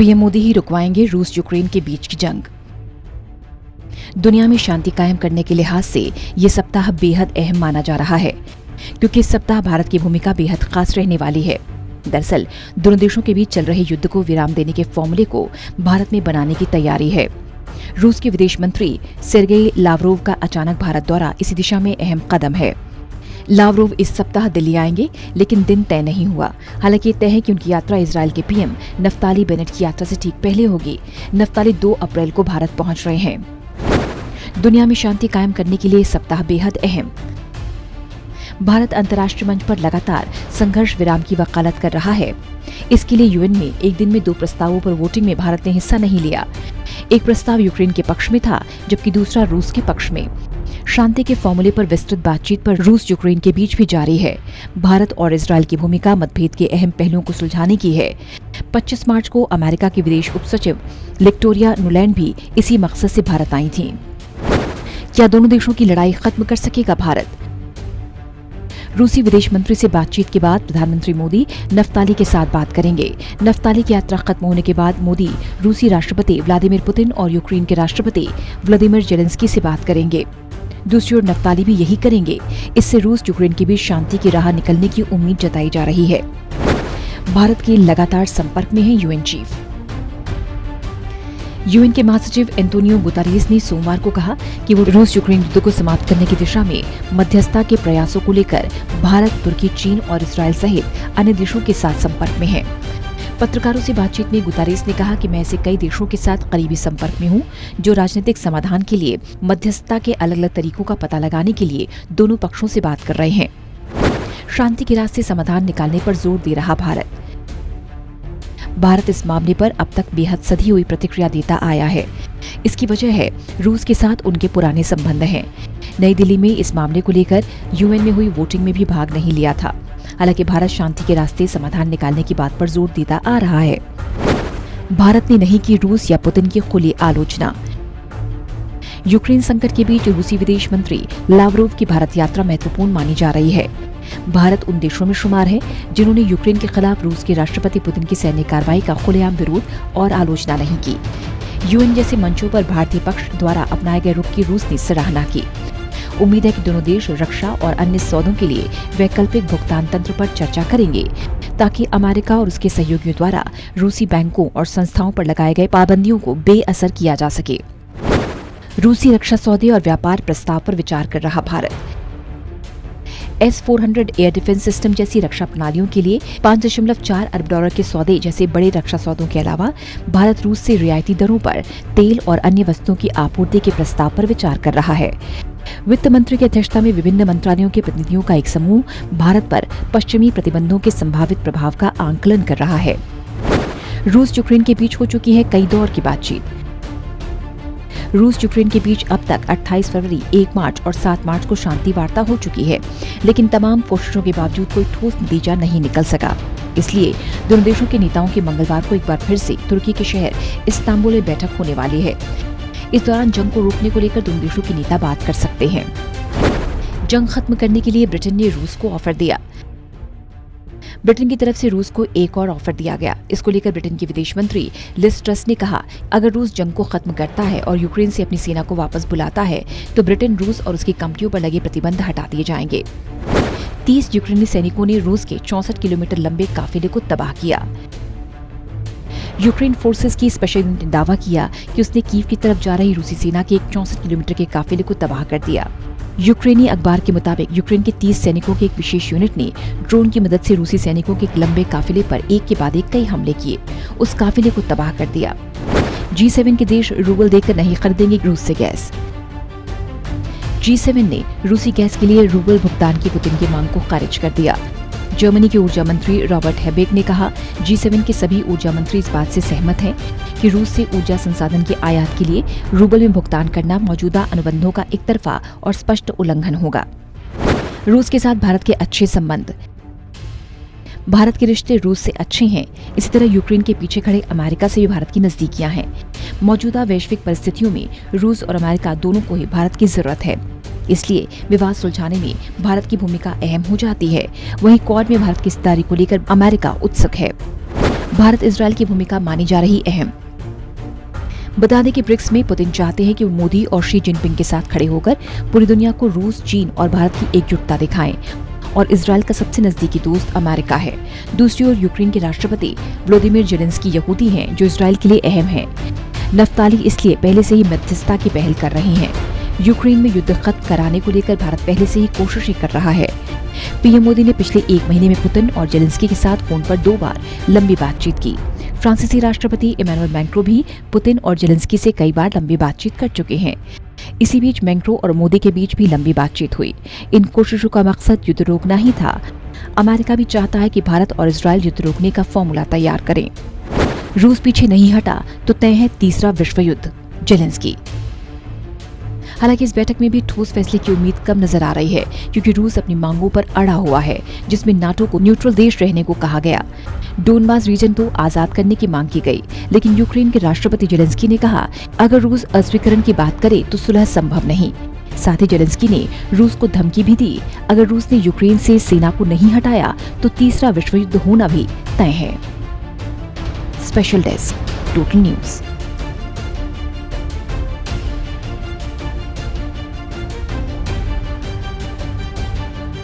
PM Modi ही रुकवाएंगे रूस Ukraine के बीच की जंग। दुनिया में शांति कायम करने के लिहाज से ये सप्ताह बेहद अहम माना जा रहा है, क्योंकि इस सप्ताह भारत की भूमिका बेहद खास रहने वाली है। दरअसल दोनों देशों के बीच चल रहे युद्ध को विराम देने के फॉर्मूले को भारत में बनाने की तैयारी है। रूस के विदेश मंत्री सेर्गेई लावरोव का अचानक भारत दौरा इसी दिशा में अहम कदम है। लावरोव इस सप्ताह दिल्ली आएंगे, लेकिन दिन तय नहीं हुआ। हालांकि तय है कि उनकी यात्रा इजरायल के पीएम नफ्ताली बेनेट की यात्रा से ठीक पहले होगी। नफ्ताली 2 अप्रैल को भारत पहुंच रहे हैं। दुनिया में शांति कायम करने के लिए सप्ताह बेहद अहम। भारत अंतर्राष्ट्रीय मंच पर लगातार संघर्ष विराम की वकालत कर रहा है। इसके लिए यूएन में एक दिन में 2 प्रस्तावों पर वोटिंग में भारत ने हिस्सा नहीं लिया। एक प्रस्ताव यूक्रेन के पक्ष में था, जबकि दूसरा रूस के पक्ष में। शांति के फॉर्मूले पर विस्तृत बातचीत पर रूस यूक्रेन के बीच भी जारी है। भारत और इजरायल की भूमिका मतभेद के अहम पहलुओं को सुलझाने की है। 25 मार्च को अमेरिका की विदेश उप सचिव विक्टोरिया नुलैंड भी इसी मकसद से भारत आई थीं। क्या दोनों देशों की लड़ाई खत्म कर सकेगा भारत? रूसी विदेश मंत्री से बातचीत के बाद प्रधानमंत्री मोदी नफ्ताली के साथ बात करेंगे। नफ्ताली की यात्रा खत्म होने के बाद मोदी रूसी राष्ट्रपति व्लादिमीर पुतिन और यूक्रेन के राष्ट्रपति व्लादिमीर जेलेंस्की से बात करेंगे। दूसरी ओर नफ्ताली भी यही करेंगे। इससे रूस यूक्रेन के बीच शांति की राह निकलने की उम्मीद जताई जा रही है। भारत के लगातार संपर्क में है यूएन चीफ। यूएन के महासचिव एंटोनियो गुतेरेस ने सोमवार को कहा कि वो रूस यूक्रेन युद्ध को समाप्त करने की दिशा में मध्यस्थता के प्रयासों को लेकर भारत, तुर्की, चीन और इजरायल सहित अन्य देशों के साथ संपर्क में है। पत्रकारों से बातचीत में गुतेरेस ने कहा कि मैं ऐसे कई देशों के साथ करीबी संपर्क में हूं, जो राजनीतिक समाधान के लिए मध्यस्थता के अलग अलग तरीकों का पता लगाने के लिए दोनों पक्षों से बात कर रहे हैं। शांति के रास्ते समाधान निकालने पर जोर दे रहा भारत इस मामले पर अब तक बेहद सधी हुई प्रतिक्रिया देता आया है। इसकी वजह है रूस के साथ उनके पुराने संबंध हैं। नई दिल्ली में इस मामले को लेकर यूएन में हुई वोटिंग में भी भाग नहीं लिया था। हालांकि भारत शांति के रास्ते समाधान निकालने की बात पर जोर देता आ रहा है। भारत ने नहीं की रूस या पुतिन की खुली आलोचना। यूक्रेन संकट के बीच रूसी विदेश मंत्री लावरोव की भारत यात्रा महत्वपूर्ण मानी जा रही है। भारत उन देशों में शुमार है जिन्होंने यूक्रेन के खिलाफ रूस के राष्ट्रपति पुतिन की सैन्य कार्रवाई का खुलेआम विरोध और आलोचना नहीं की। यूएन जैसे मंचों पर भारतीय पक्ष द्वारा अपनाए गए रुख की रूस ने सराहना की। उम्मीद है कि दोनों देश रक्षा और अन्य सौदों के लिए वैकल्पिक भुगतान तंत्र पर चर्चा करेंगे, ताकि अमेरिका और उसके सहयोगियों द्वारा रूसी बैंकों और संस्थाओं पर लगाए गए पाबंदियों को बेअसर किया जा सके। रूसी रक्षा सौदे और व्यापार प्रस्ताव पर विचार कर रहा Bharat. S-400 air defence system जैसी रक्षा प्रणालियों के लिए $5.4 अरब के सौदे जैसे बड़े रक्षा सौदों के अलावा भारत रूस से रियायती दरों पर तेल और अन्य वस्तुओं की आपूर्ति के प्रस्ताव पर विचार कर रहा है। वित्त मंत्री की अध्यक्षता में विभिन्न मंत्रालयों के प्रतिनिधियों का एक समूह भारत पर पश्चिमी प्रतिबंधों के संभावित प्रभाव का आंकलन कर रहा है। रूस यूक्रेन के बीच हो चुकी है कई दौर की बातचीत। रूस यूक्रेन के बीच अब तक 28 फरवरी, 1 मार्च और 7 मार्च को शांति वार्ता हो चुकी है, लेकिन तमाम कोशिशों के बावजूद कोई ठोस नतीजा नहीं निकल सका। इसलिए दोनों देशों के नेताओं की मंगलवार को एक बार फिर से तुर्की के शहर इस्तांबुल में बैठक होने वाली है। इस दौरान जंग को रोकने को लेकर दोनों देशों के नेता बात कर सकते हैं। जंग खत्म करने के लिए ब्रिटेन ने रूस को ऑफर दिया। ब्रिटेन की तरफ से रूस को एक और ऑफर दिया गया। इसको लेकर ब्रिटेन की विदेश मंत्री लिज ट्रस ने कहा, अगर रूस जंग को खत्म करता है और यूक्रेन से अपनी सेना को वापस बुलाता है, तो ब्रिटेन, रूस और उसकी कंपनियों पर लगे प्रतिबंध हटा दिए जाएंगे। 30 यूक्रेनी सैनिकों ने रूस के 64 किलोमीटर लंबे काफिले को तबाह किया। यूक्रेन फोर्सेस की स्पेशल यूनिट ने दावा किया कि उसने कीव की तरफ जा रही रूसी सेना के एक 64 किलोमीटर के काफिले को तबाह कर दिया। यूक्रेनी अखबार के मुताबिक यूक्रेन के 30 सैनिकों की एक विशेष यूनिट ने ड्रोन की मदद से रूसी सैनिकों के एक लंबे काफिले पर एक के बाद एक कई हमले किए, उस काफिले को तबाह कर दिया। G7 के देश रूबल देकर नहीं खरीदेंगे रूस से गैस। G7 ने रूसी गैस के लिए रूबल भुगतान की पुतिन की मांग को खारिज कर दिया। जर्मनी के ऊर्जा मंत्री रॉबर्ट हेबेक ने कहा, G7 के सभी ऊर्जा मंत्री इस बात से सहमत हैं कि रूस से ऊर्जा संसाधन के आयात के लिए रूबल में भुगतान करना मौजूदा अनुबंधों का एक तरफा और स्पष्ट उल्लंघन होगा। रूस के साथ भारत के अच्छे संबंध। भारत के रिश्ते रूस से अच्छे हैं। इसी तरह यूक्रेन के पीछे खड़े अमेरिका से भी भारत की नजदीकियां हैं। मौजूदा वैश्विक परिस्थितियों में रूस और अमेरिका दोनों को ही भारत की जरूरत है। इसलिए विवाद सुलझाने में भारत की भूमिका अहम हो जाती है। वहीं क्वाड में भारत की हिस्सेदारी को लेकर अमेरिका उत्सुक है। भारत इजरायल की भूमिका मानी जा रही अहम। बता दें कि ब्रिक्स में पुतिन चाहते हैं कि वो मोदी और शी जिनपिंग के साथ खड़े होकर पूरी दुनिया को रूस, चीन और भारत की एकजुटता दिखाएं। और इजरायल का सबसे नजदीकी दोस्त अमेरिका है। दूसरी ओर यूक्रेन के राष्ट्रपति व्लादिमीर जेलेंस्की यहूदी हैं, जो इजरायल के लिए अहम हैं। नफ्ताली इसलिए पहले से ही मध्यस्थता की पहल कर रही हैं। यूक्रेन में युद्ध खत्म कराने को लेकर भारत पहले से ही कोशिशें कर रहा है। पीएम मोदी ने पिछले 1 महीने में पुतिन और जेलेंस्की के साथ फोन पर 2 बार लंबी बातचीत की। फ्रांसीसी राष्ट्रपति इमैनुअल मैक्रों भी पुतिन और जेलेंस्की से कई बार लंबी बातचीत कर चुके हैं। इसी बीच मैक्रों और मोदी के बीच भी लंबी बातचीत हुई। इन कोशिशों का मकसद युद्ध रोकना ही था। अमेरिका भी चाहता है कि भारत और इजरायल युद्ध रोकने का फॉर्मूला तैयार करें। रूस पीछे नहीं हटा तो तय है तीसरा विश्व युद्ध, जेलेंस्की। हालांकि इस बैठक में भी ठोस फैसले की उम्मीद कम नजर आ रही है, क्योंकि रूस अपनी मांगों पर अड़ा हुआ है, जिसमें नाटो को न्यूट्रल देश रहने को कहा गया। डोनबास रीजन तो आजाद करने की मांग की गई, लेकिन यूक्रेन के राष्ट्रपति जेलेंस्की ने कहा, अगर रूस अस्वीकरण की बात करे तो सुलह संभव नहीं। साथ ही जेलेंस्की ने रूस को धमकी भी दी, अगर रूस ने यूक्रेन से सेना को नहीं हटाया तो तीसरा विश्व युद्ध होना भी तय है। Special desk, total news.